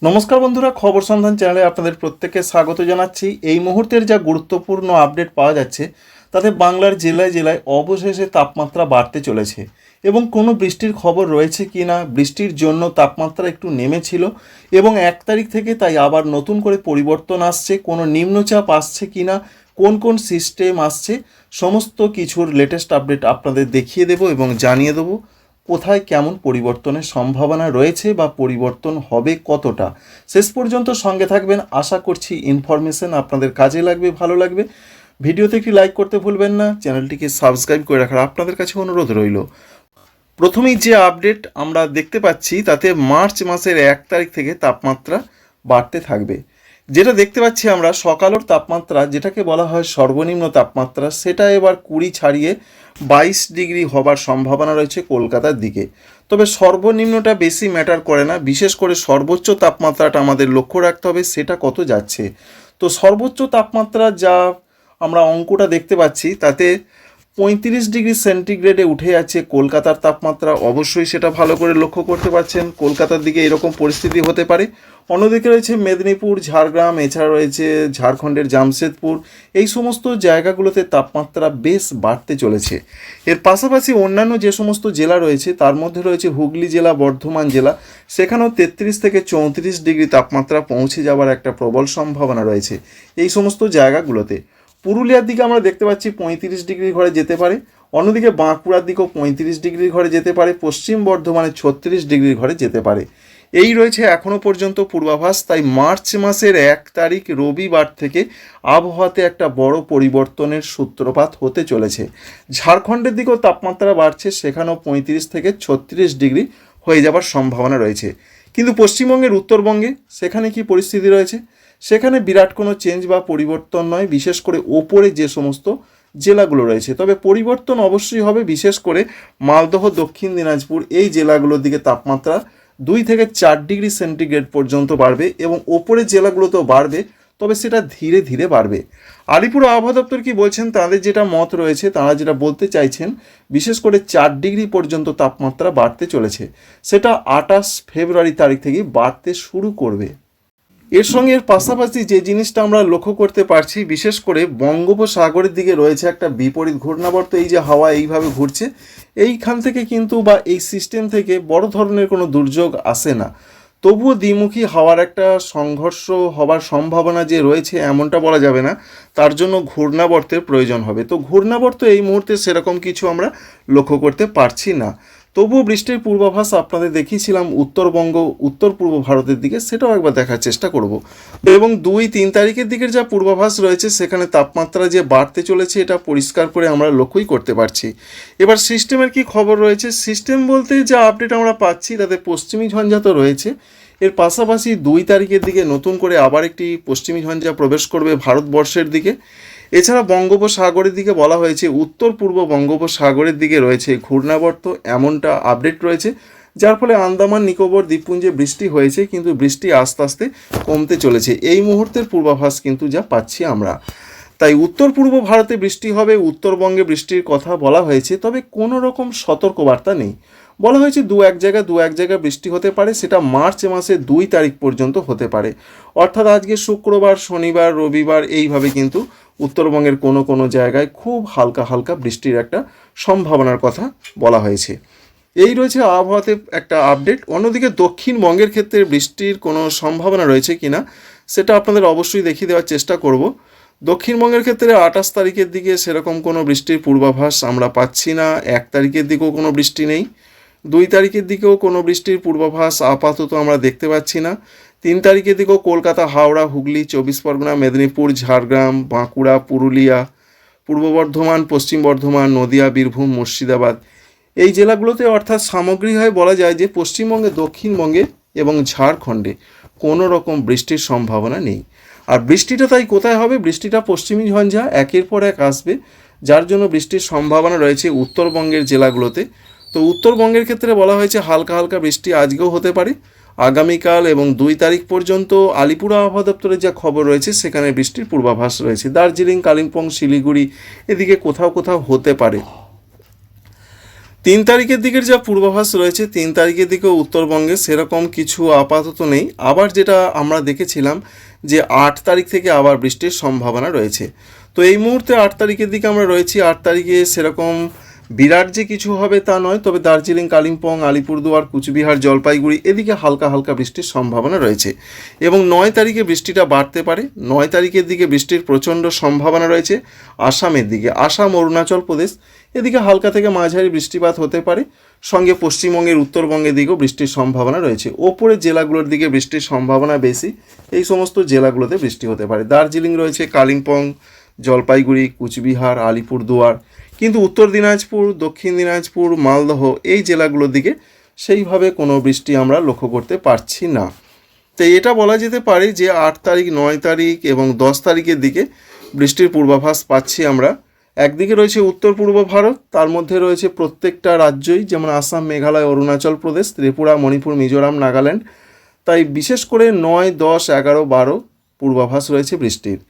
নমস্কার বন্ধুরা, খবর সন্ধান চ্যানেলে আপনাদের প্রত্যেককে স্বাগত জানাচ্ছি। এই মুহূর্তের যা গুরুত্বপূর্ণ আপডেট পাওয়া যাচ্ছে তাতে বাংলার জেলায় জেলায় অবশেষে তাপমাত্রা বাড়তে চলেছে এবং কোনো বৃষ্টির খবর রয়েছে কি না, বৃষ্টির জন্য তাপমাত্রা একটু নেমেছিল এবং 1 তারিখ থেকে তাই আবার নতুন করে পরিবর্তন আসছে, কোনো নিম্নচাপ আসছে কি না, কোন কোন সিস্টেম আসছে, সমস্ত কিছুর লেটেস্ট আপডেট আপনাদের দেখিয়ে দেব এবং জানিয়ে দেবো কোথায় কেমন পরিবর্তনের সম্ভাবনা রয়েছে বা পরিবর্তন হবে কতটা। শেষ পর্যন্ত সঙ্গে থাকবেন, আশা করছি ইনফরমেশন আপনাদের কাজে লাগবে, ভালো লাগবে। ভিডিওতে একটি লাইক করতে ভুলবেন না, চ্যানেলটিকে সাবস্ক্রাইব করে রাখার আপনাদের কাছে অনুরোধ রইল। প্রথমেই যে আপডেট আমরা দেখতে পাচ্ছি তাতে মার্চ মাসের 1 তারিখ থেকে তাপমাত্রা বাড়তে থাকবে। যেটা দেখতে পাচ্ছি আমরা, সকালের তাপমাত্রা যেটাকে বলা হয় সর্বনিম্ন তাপমাত্রা, সেটা এবার 20 ছাড়িয়ে 22 ডিগ্রি হবার সম্ভাবনা রয়েছে কলকাতার দিকে। তবে সর্বনিম্নটা বেশি ম্যাটার করে না, বিশেষ করে সর্বোচ্চ তাপমাত্রাটা আমাদের লক্ষ্য রাখতে হবে সেটা কত যাচ্ছে। তো সর্বোচ্চ তাপমাত্রা যা আমরা অঙ্কটা দেখতে পাচ্ছি তাতে 35 ডিগ্রি সেন্টিগ্রেডে উঠে যাচ্ছে কলকাতার তাপমাত্রা। অবশ্যই সেটা ভালো করে লক্ষ্য করতে পারছেন, কলকাতার দিকে এরকম পরিস্থিতি হতে পারে। অন্যদিকে রয়েছে মেদিনীপুর, ঝাড়গ্রাম, এছাড়া রয়েছে ঝাড়খণ্ডের জামশেদপুর, এই সমস্ত জায়গাগুলোতে তাপমাত্রা বেশ বাড়তে চলেছে। এর পাশাপাশি অন্যান্য যে সমস্ত জেলা রয়েছে তার মধ্যে রয়েছে হুগলি জেলা, বর্ধমান জেলা, সেখানেও 33 থেকে 34 ডিগ্রি তাপমাত্রা পৌঁছে যাওয়ার একটা প্রবল সম্ভাবনা রয়েছে এই সমস্ত জায়গাগুলোতে। পুরুলিয়ার দিকে আমরা দেখতে পাচ্ছি 35 ডিগ্রি ঘরে যেতে পারে, অন্যদিকে বাঁকুড়ার দিকেও 35 ডিগ্রি ঘরে যেতে পারে, পশ্চিম বর্ধমানে 36 ডিগ্রি ঘরে যেতে পারে। এই রয়েছে এখনও পর্যন্ত পূর্বাভাস। তাই মার্চ মাসের 1 তারিখ রবিবার থেকে আবহাওয়াতে একটা বড় পরিবর্তনের সূত্রপাত হতে চলেছে। ঝাড়খণ্ডের দিকেও তাপমাত্রা বাড়ছে, সেখানেও 35 থেকে 36 ডিগ্রি হয়ে যাবার সম্ভাবনা রয়েছে। কিন্তু পশ্চিমবঙ্গের উত্তরবঙ্গে সেখানে কি পরিস্থিতি রয়েছে? সেখানে বিরাট কোনো চেঞ্জ বা পরিবর্তন নয়, বিশেষ করে ওপরে যে সমস্ত জেলাগুলো রয়েছে। তবে পরিবর্তন অবশ্যই হবে, বিশেষ করে মালদহ, দক্ষিণ দিনাজপুর এই জেলাগুলোর দিকে তাপমাত্রা 2 থেকে 4 ডিগ্রি সেন্টিগ্রেড পর্যন্ত বাড়বে এবং ওপরের জেলাগুলোতেও বাড়বে, তবে সেটা ধীরে ধীরে বাড়বে। আলিপুর আবহাওয়া দপ্তর কি বলছেন, তাদের যেটা মত রয়েছে, তারা যেটা বলতে চাইছেন, বিশেষ করে 4 ডিগ্রি পর্যন্ত তাপমাত্রা বাড়তে চলেছে, সেটা 28 ফেব্রুয়ারি তারিখ থেকেই বাড়তে শুরু করবে। এর সঙ্গে এর পাশাপাশি যে জিনিসটা আমরা লক্ষ্য করতে পারছি, বিশেষ করে বঙ্গোপসাগরের দিকে রয়েছে একটা বিপরীত ঘূর্ণাবর্ত। এই যে হাওয়া এইভাবে ঘুরছে, এইখান থেকে কিন্তু বা এই সিস্টেম থেকে বড় ধরনের কোনো দুর্যোগ আসে না, তবুও দ্বিমুখী হাওয়ার একটা সংঘর্ষ হবার সম্ভাবনা যে রয়েছে এমনটা বলা যাবে না, তার জন্য ঘূর্ণাবর্তের প্রয়োজন হবে। তো ঘূর্ণাবর্ত এই মুহূর্তে সেরকম কিছু আমরা লক্ষ্য করতে পারছি না। তবুও বৃষ্টির পূর্বাভাস আপনাদের দেখিয়েছিলাম উত্তরবঙ্গ, উত্তর পূর্ব ভারতের দিকে, সেটাও একবার দেখার চেষ্টা করব। এবং 2-3 তারিখের দিকের যা পূর্বাভাস রয়েছে সেখানে তাপমাত্রা যে বাড়তে চলেছে এটা পরিষ্কার করে আমরা লক্ষ্যই করতে পারছি। এবার সিস্টেমের কি খবর রয়েছে? সিস্টেম বলতে যা আপডেট আমরা পাচ্ছি তাতে পশ্চিমী ঝঞ্ঝা তো রয়েছে, এর পাশাপাশি 2 তারিখের দিকে নতুন করে আবার একটি পশ্চিমী ঝঞ্ঝা প্রবেশ করবে ভারতবর্ষের দিকে। এছাড়া বঙ্গোপসাগরের দিকে বলা হয়েছে উত্তর পূর্ব বঙ্গোপসাগরের দিকে রয়েছে ঘূর্ণাবর্ত, এমনটা আপডেট রয়েছে, যার ফলে আন্দামান নিকোবর দ্বীপপুঞ্জে বৃষ্টি হয়েছে, কিন্তু বৃষ্টি আস্তে আস্তে কমতে চলেছে এই মুহূর্তের পূর্বাভাস কিন্তু যা পাচ্ছি আমরা। তাই উত্তর পূর্ব ভারতে বৃষ্টি হবে, উত্তরবঙ্গে বৃষ্টির কথা বলা হয়েছে, তবে কোনো রকম সতর্কবার্তা নেই। বলা হয়েছে দু এক জায়গায় বৃষ্টি হতে পারে, সেটা মার্চ মাসের 2 তারিখ পর্যন্ত হতে পারে। অর্থাৎ আজকে শুক্রবার, শনিবার, রবিবার এইভাবে কিন্তু উত্তরবঙ্গের কোনো কোনো জায়গায় খুব হালকা হালকা বৃষ্টির একটা সম্ভাবনার কথা বলা হয়েছে। এই রয়েছে আবহাওয়াতে একটা আপডেট। অন্যদিকে দক্ষিণবঙ্গের ক্ষেত্রে বৃষ্টির কোনো সম্ভাবনা রয়েছে কিনা সেটা আপনাদের অবশ্যই দেখিয়ে দেওয়ার চেষ্টা করব। দক্ষিণবঙ্গের ক্ষেত্রে 28 তারিখের দিকে সেরকম কোনো বৃষ্টির পূর্বাভাস আমরা পাচ্ছি না, 1 তারিখের দিকেও কোনো বৃষ্টি নেই, 2 তারিখের দিকেও কোনো বৃষ্টির পূর্বাভাস আপাতত আমরা দেখতে পাচ্ছি না। 3 তারিখের দিকেও কলকাতা, হাওড়া, হুগলি, 24 পরগনা, মেদিনীপুর, ঝাড়গ্রাম, বাঁকুড়া, পুরুলিয়া, পূর্ব বর্ধমান, পশ্চিম বর্ধমান, নদিয়া, বীরভূম, মুর্শিদাবাদ এই জেলাগুলোতে, অর্থাৎ সামগ্রিকভাবে বলা যায় যে পশ্চিমবঙ্গে, দক্ষিণবঙ্গে এবং ঝাড়খণ্ডে কোনো রকম বৃষ্টির সম্ভাবনা নেই। আর বৃষ্টিটা তাই কোথায় হবে? বৃষ্টিটা পশ্চিমী ঝঞ্ঝা একের পর এক আসবে, যার জন্য বৃষ্টির সম্ভাবনা রয়েছে উত্তরবঙ্গের জেলাগুলোতে। তো উত্তরবঙ্গের ক্ষেত্রে বলা হয়েছে হালকা হালকা বৃষ্টি আজকেও হতে পারে, আগামীকাল এবং 2 তারিখ পর্যন্ত আলিপুর আবহাওয়া দপ্তরের যা খবর রয়েছে সেখানে বৃষ্টির পূর্বাভাস রয়েছে। দার্জিলিং, কালিম্পং, শিলিগুড়ি এদিকে কোথাও কোথাও হতে পারে। 3 তারিখের দিকের যা পূর্বাভাস রয়েছে 3 তারিখের দিকে উত্তরবঙ্গে সেরকম কিছু আপাতত নেই। আবার যেটা আমরা দেখেছিলাম যে 8 তারিখ থেকে আবার বৃষ্টির সম্ভাবনা রয়েছে। তো এই মুহূর্তে 8 তারিখের দিকে আমরা রয়েছি। 8 তারিখে সেরকম বিরাট যে কিছু হবে তা নয়, তবে দার্জিলিং, কালিম্পং, আলিপুরদুয়ার, কুচবিহার, জলপাইগুড়ি এদিকে হালকা হালকা বৃষ্টির সম্ভাবনা রয়েছে এবং 9 তারিখে বৃষ্টিটা বাড়তে পারে। 9 তারিখের দিকে বৃষ্টির প্রচণ্ড সম্ভাবনা রয়েছে আসামের দিকে। আসাম, অরুণাচল প্রদেশ এদিকে হালকা থেকে মাঝারি বৃষ্টিপাত হতে পারে, সঙ্গে পশ্চিমবঙ্গের উত্তরবঙ্গের দিকেও বৃষ্টির সম্ভাবনা রয়েছে। ওপরের জেলাগুলোর দিকে বৃষ্টির সম্ভাবনা বেশি, এই সমস্ত জেলাগুলোতে বৃষ্টি হতে পারে। দার্জিলিং রয়েছে, কালিম্পং, জলপাইগুড়ি, কুচবিহার, আলিপুরদুয়ার, কিন্তু উত্তর দিনাজপুর, দক্ষিণ দিনাজপুর, মালদহ এই জেলাগুলোর দিকে সেইভাবে কোনো বৃষ্টি আমরা লক্ষ্য করতে পারছি না। তো এটা বলা যেতে পারে যে 8 তারিখ, 9 তারিখ এবং 10 তারিখের দিকে বৃষ্টির পূর্বাভাস পাচ্ছি আমরা। একদিকে রয়েছে উত্তর পূর্ব ভারত, তার মধ্যে রয়েছে প্রত্যেকটা রাজ্যই, যেমন আসাম, মেঘালয়, অরুণাচল প্রদেশ, ত্রিপুরা, মণিপুর, মিজোরাম, নাগাল্যান্ড। তাই বিশেষ করে 9, 10, 11, 12 পূর্বাভাস রয়েছে বৃষ্টির।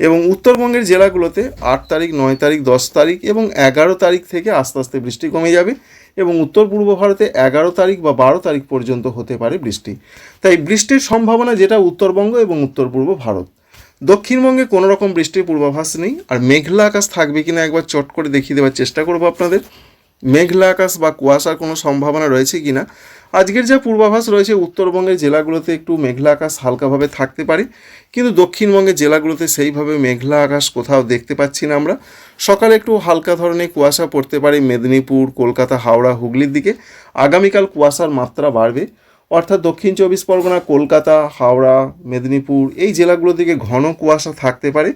এবং উত্তরবঙ্গের জেলাগুলোতে 8 তারিখ, 9 তারিখ, 10 তারিখ এবং 11 তারিখ থেকে আস্তে আস্তে বৃষ্টি কমে যাবে এবং উত্তর পূর্ব ভারতে 11 তারিখ বা 12 তারিখ পর্যন্ত হতে পারে বৃষ্টি। তাই বৃষ্টির সম্ভাবনা যেটা উত্তরবঙ্গ এবং উত্তর পূর্ব ভারত। দক্ষিণবঙ্গে কোনো রকম বৃষ্টির পূর্বাভাস নেই। আর মেঘলা আকাশ থাকবে কিনা একবার চট করে দেখিয়ে দেওয়ার চেষ্টা করবো আপনাদের। মেঘলা আকাশ বা কুয়াশার কোনো সম্ভাবনা রয়েছে কিনা। আজকের যা পূর্বাভাস রয়েছে উত্তরবঙ্গের জেলাগুলোতে একটু মেঘলা আকাশ হালকাভাবে থাকতে পারে, কিন্তু দক্ষিণবঙ্গের জেলাগুলোতে সেইভাবে মেঘলা আকাশ কোথাও দেখতে পাচ্ছি না আমরা। সকালে একটু হালকা ধরনের কুয়াশা পড়তে পারে মেদিনীপুর, কলকাতা, হাওড়া, হুগলির দিকে। আগামীকাল কুয়াশার মাত্রা বাড়বে, অর্থাৎ দক্ষিণ 24 পরগনা, কলকাতা, হাওড়া, মেদিনীপুর এই জেলাগুলোর দিকে ঘন কুয়াশা থাকতে পারে,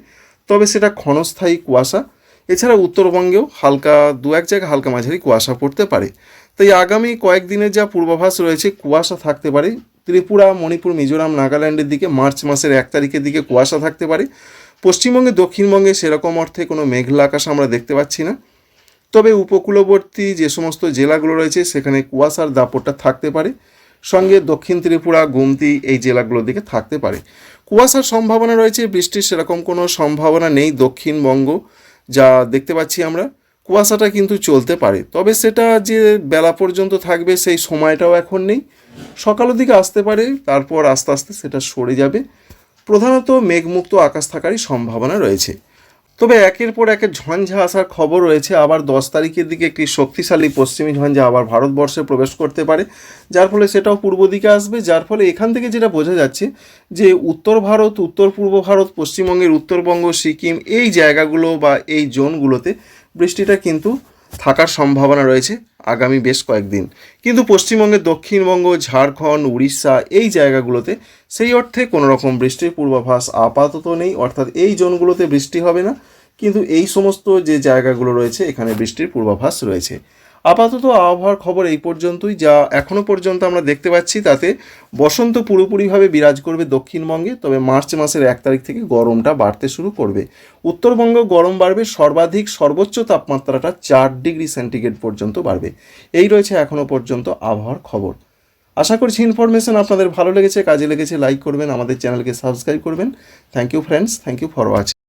তবে সেটা ক্ষণস্থায়ী কুয়াশা। এছাড়া উত্তরবঙ্গেও হালকা 2-1 জায়গায় হালকা মাঝারি কুয়াশা পড়তে পারে। তাই আগামী কয়েকদিনের যা পূর্বাভাস রয়েছে কুয়াশা থাকতে পারে ত্রিপুরা, মণিপুর, মিজোরাম, নাগাল্যান্ডের দিকে। মার্চ মাসের 1 তারিখের দিকে কুয়াশা থাকতে পারে। পশ্চিমবঙ্গে, দক্ষিণবঙ্গে সেরকম অর্থে কোনো মেঘলা আকাশ আমরা দেখতে পাচ্ছি না, তবে উপকূলবর্তী যে সমস্ত জেলাগুলো রয়েছে সেখানে কুয়াশার দাপটটা থাকতে পারে, সঙ্গে দক্ষিণ ত্রিপুরা, গোমতি এই জেলাগুলোর দিকে থাকতে পারে। কুয়াশার সম্ভাবনা রয়েছে, বৃষ্টির সেরকম কোনো সম্ভাবনা নেই দক্ষিণবঙ্গ যা দেখতে পাচ্ছি আমরা। কুয়াশাটা কিন্তু চলতে পারে, তবে সেটা যে বেলা পর্যন্ত থাকবে সেই সময়টাও এখন নেই। সকালের দিকে আসতে পারে, তারপর আস্তে আস্তে সেটা সরে যাবে। প্রধানত মেঘমুক্ত আকাশ থাকারই সম্ভাবনা রয়েছে। তবে একের পর এক ঝঞ্ঝা আসার খবর রয়েছে। আবার 10 তারিখের দিকে একটি শক্তিশালী পশ্চিমী ঝঞ্ঝা আবার ভারতবর্ষে প্রবেশ করতে পারে, যার ফলে সেটাও পূর্ব দিকে আসবে। যার ফলে এখান থেকে যেটা বোঝা যাচ্ছে যে উত্তর ভারত, উত্তর পূর্ব ভারত, পশ্চিমবঙ্গের উত্তরবঙ্গ, সিকিম এই জায়গাগুলো বা এই জোনগুলোতে বৃষ্টিটা কিন্তু থাকার সম্ভাবনা রয়েছে আগামী বেশ কয়েকদিন। কিন্তু পশ্চিমবঙ্গের দক্ষিণবঙ্গ, ঝাড়খণ্ড, উড়িষ্যা এই জায়গাগুলোতে সেই অর্থে কোনো রকম বৃষ্টির পূর্বাভাস আপাতত নেই, অর্থাৎ এই জোনগুলোতে বৃষ্টি হবে না। কিন্তু এই সমস্ত যে জায়গাগুলো রয়েছে এখানে বৃষ্টির পূর্বাভাস রয়েছে। আপাতত আবহাওয়ার খবর এই পর্যন্তই। যা এখনও পর্যন্ত আমরা দেখতে পাচ্ছি তাতে বসন্ত পুরোপুরিভাবে বিরাজ করবে দক্ষিণবঙ্গে, তবে মার্চ মাসের 1 তারিখ থেকে গরমটা বাড়তে শুরু করবে। উত্তরবঙ্গ গরম বাড়বে, সর্বাধিক সর্বোচ্চ তাপমাত্রাটা 4 ডিগ্রি সেন্টিগ্রেড পর্যন্ত বাড়বে। এই রয়েছে এখনও পর্যন্ত আবহাওয়ার খবর। আশা করছি ইনফরমেশন আপনাদের ভালো লেগেছে, কাজে লেগেছে। লাইক করবেন, আমাদের চ্যানেলকে সাবস্ক্রাইব করবেন। Thank you friends, thank you for watching.